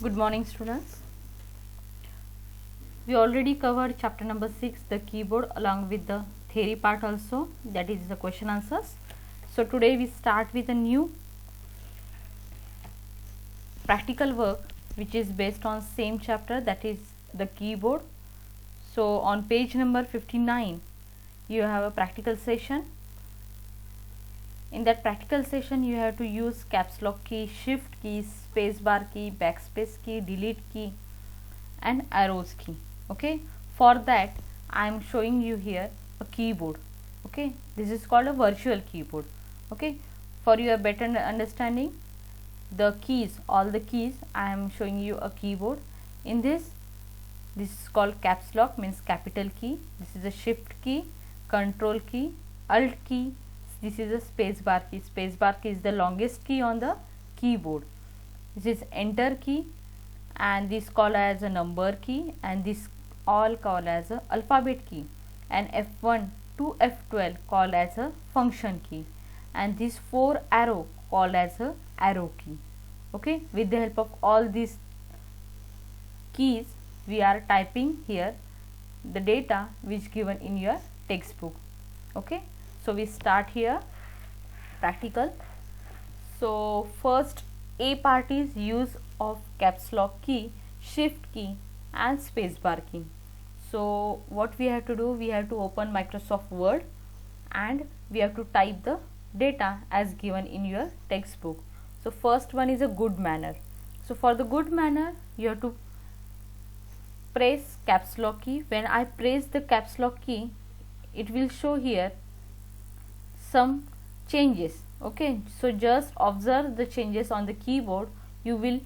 Good morning, students. We already covered chapter number 6, the keyboard, along with the theory part also, that is the question answers. So today we start with a new practical work which is based on same chapter, that is the keyboard. So on page number 59 you have a practical session. In that practical session you have to use caps lock key, shift key, space bar key, backspace key, delete key and arrows key. Okay, for that I am showing you here a keyboard. Okay, this is called a virtual keyboard. Okay, for your better understanding, the keys, all the keys, I am showing you a keyboard. In this is called caps lock, means capital key. This is a shift key, control key, alt key. This is a space bar key. Space bar key is the longest key on the keyboard. This is enter key, and this called as a number key, and this all called as a alphabet key, and F1 to F12 called as a function key, and this 4 arrow called as a arrow key. Okay, with the help of all these keys we are typing here the data which given in your textbook. Okay, so we start here practical. So first A part is use of caps lock key, shift key and space bar key. So what we have to do, we have to open Microsoft Word and we have to type the data as given in your textbook. So first one is a good manner. So for the good manner you have to press caps lock key. When I press the caps lock key, it will show here some changes. Okay, so just observe the changes on the keyboard. You will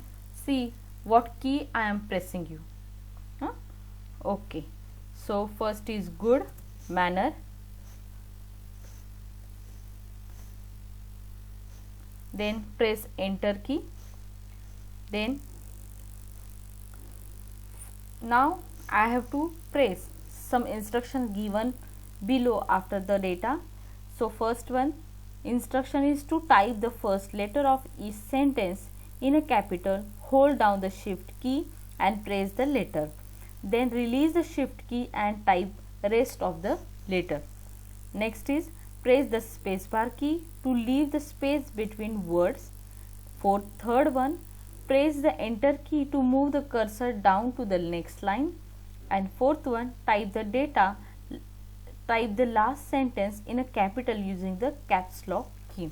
see what key I am pressing you. Okay, so first is good manner, then press enter key, then now I have to press some instructions given below after the data. So first one instruction is to type the first letter of each sentence in a capital, hold down the shift key and press the letter, then release the shift key and type rest of the letter. Next is press the space bar key to leave the space between words. For third one, press the enter key to move the cursor down to the next line, and fourth one, type the data, type the last sentence in a capital using the caps lock key.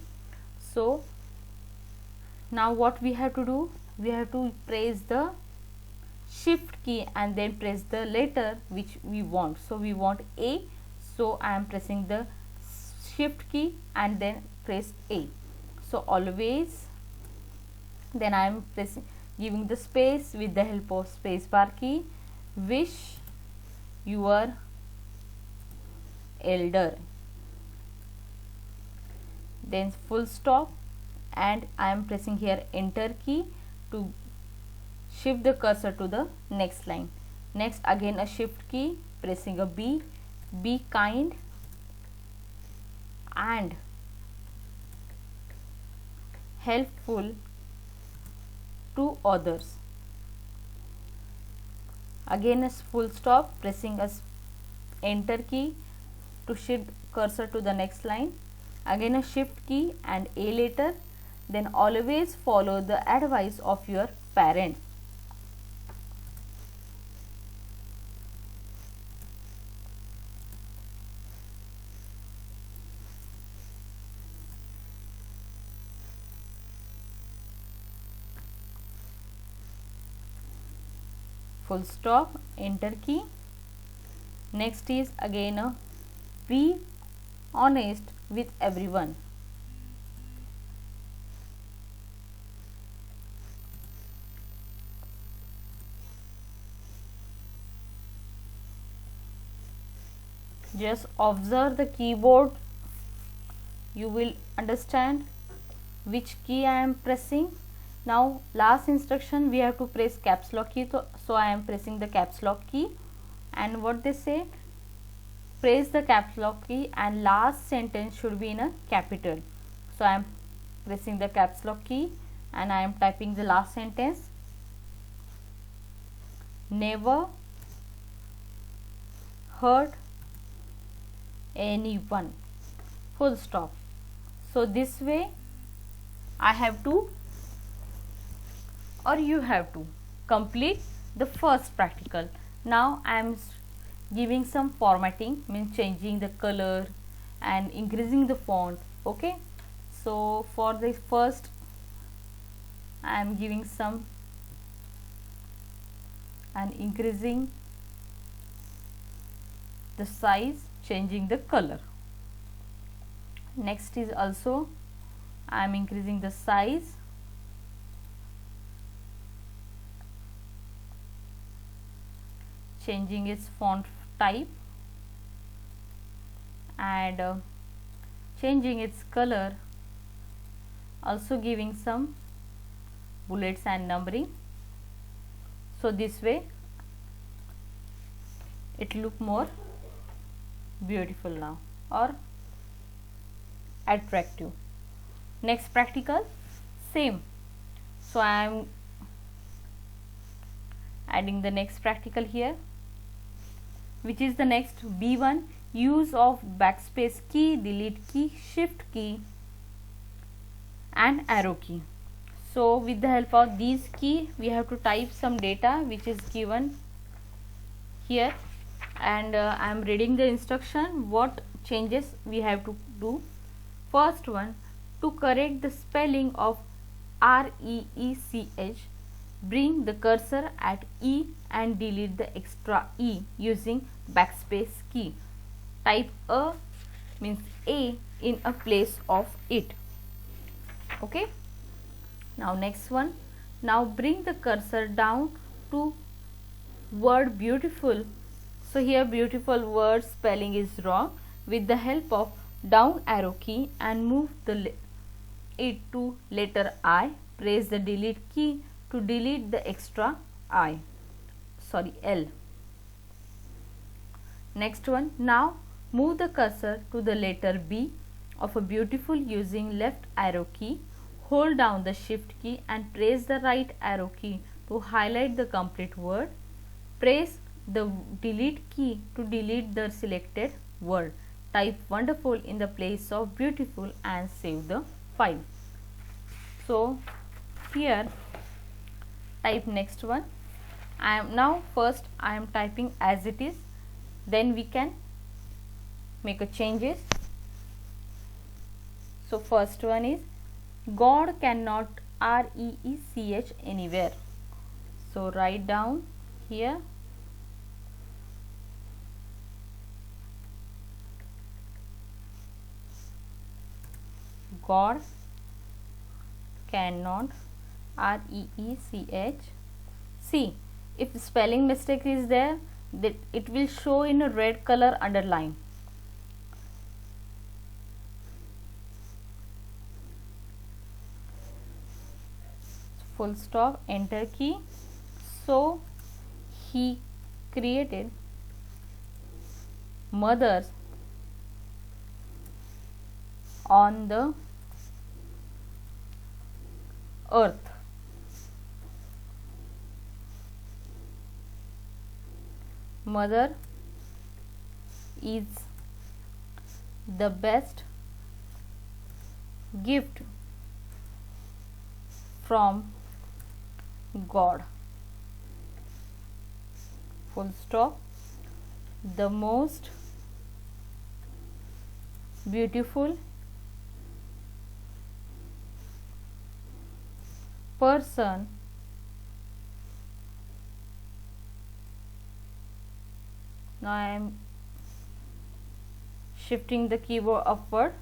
So now what we have to do, we have to press the shift key and then press the letter which we want. So we want A, so I am pressing the shift key and then press A. So always, then I am pressing, giving the space with the help of space bar key. Wish your elder, then full stop, and I am pressing here enter key to shift the cursor to the next line. Next again a shift key, pressing a B, be kind and helpful to others. Again a full stop, pressing a enter key to shift cursor to the next line. Again a shift key and A letter. Then always follow the advice of your parents. Full stop, enter key. Next is again a be honest with everyone. Just observe the keyboard, you will understand which key I am pressing. Now last instruction we have to press caps lock key, so I am pressing the caps lock key, and what they say, press the caps lock key and last sentence should be in a capital. So I am pressing the caps lock key and I am typing the last sentence. never hurt anyone, full stop. So this way I have to, or you have to, complete the first practical. Now I am giving some formatting, means changing the color and increasing the font. Okay, so for the first I am giving some and increasing the size, changing the color. Next is also I am increasing the size, changing its font type, and changing its color, also giving some bullets and numbering. So this way it look more beautiful now or attractive. Next practical, same. So I am adding the next practical here, which is the next B1, use of backspace key, delete key, shift key and arrow key. So with the help of these key we have to type some data which is given here, and I am reading the instruction what changes we have to do. First one, to correct the spelling of REECH, bring the cursor at E and delete the extra E using backspace key. Type a means A in a place of it. Okay. Now next one, now bring the cursor down to word beautiful. So here beautiful word spelling is wrong. With the help of down arrow key and move it to letter I, press the delete key to delete the extra L. Next one, now move the cursor to the letter B of a beautiful using left arrow key. Hold down the shift key and press the right arrow key to highlight the complete word. Press the delete key to delete the selected word. Type wonderful in the place of beautiful and save the file. So here type next one. I am typing as it is, then we can make a changes. So first one is God cannot REECH anywhere. So write down here God cannot REECH. See, if spelling mistake is there, that it will show in a red color underline. Full stop, enter key. So he created mothers on the earth. Mother is the best gift from God. Full stop. The most beautiful person now I am shifting the keyboard upward.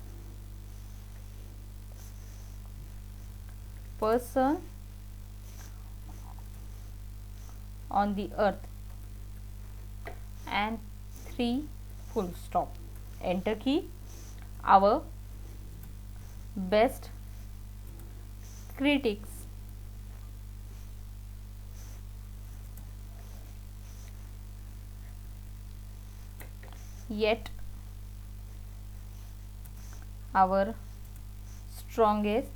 Person on the earth and 3 full stop, enter key. Our best critics yet our strongest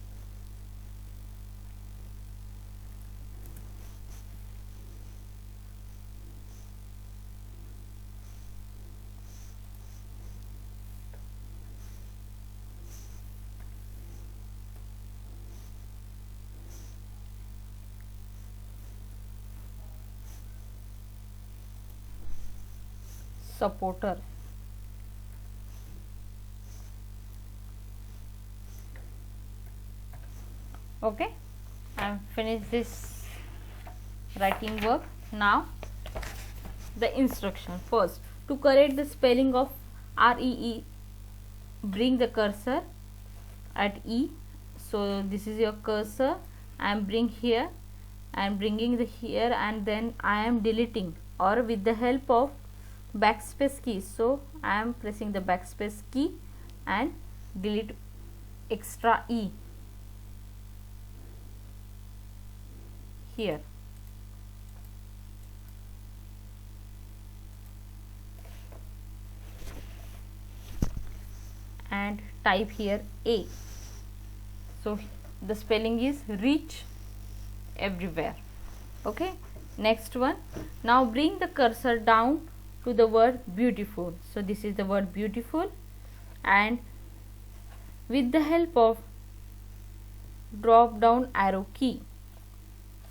supporter. Okay, I've finished this writing work. Now the instruction. First, to correct the spelling of REE, bring the cursor at E. So this is your cursor. I am bring here, I am bringing the here, and then I am deleting, or with the help of backspace key. So I am pressing the backspace key and delete extra E here. And type here A. So the spelling is reach everywhere. Okay, next one. Now bring the cursor down to the word beautiful. So this is the word beautiful, and with the help of drop down arrow key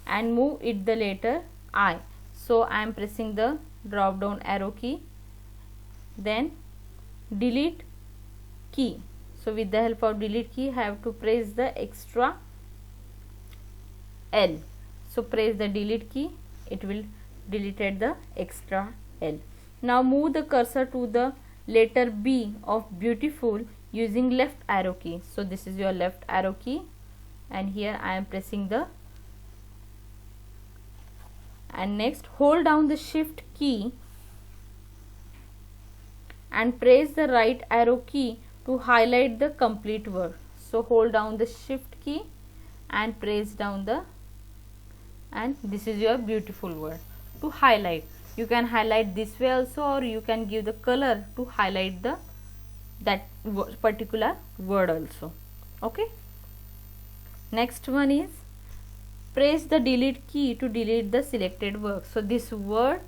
and move it the letter I. So I am pressing the drop down arrow key, then delete key. So with the help of delete key, I have to press the extra L. So press the delete key, it will deleted the extra L. Now move the cursor to the letter B of beautiful using left arrow key. So this is your left arrow key, and here I am pressing the, and next hold down the shift key and press the right arrow key to highlight the complete word. So hold down the shift key and press down the, and this is your beautiful word. To highlight, you can highlight this way also, or you can give the color to highlight the that particular word also. Okay, next one is press the delete key to delete the selected word. So this word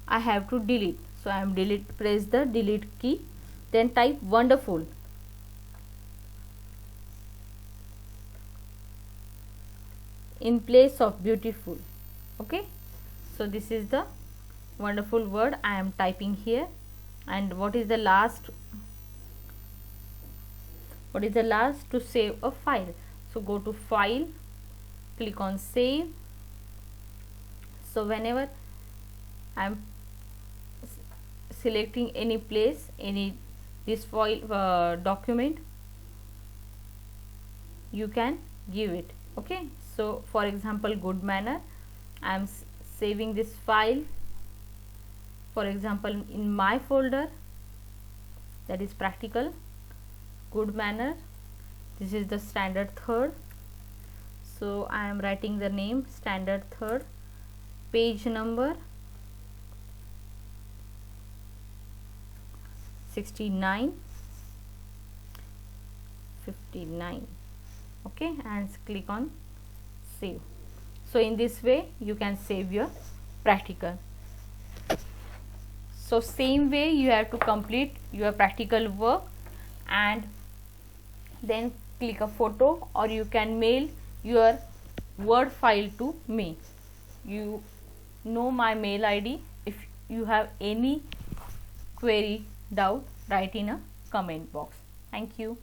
I have to delete, so I am press the delete key, then type wonderful. In place of beautiful. Okay, so this is the wonderful word I am typing here. And what is the last to save a file? So go to file, click on save. So whenever I am selecting any place, any this file document, you can give it. Okay, so for example, good manner, I am saving this file, for example, in my folder, that is practical good manner. This is the standard third, so I am writing the name standard third, page number 69, 59. Okay, and click on save. So in this way you can save your practical. So same way you have to complete your practical work, and then click a photo, or you can mail your Word file to me. You know my mail ID. If you have any query, doubt, write in a comment box. Thank you.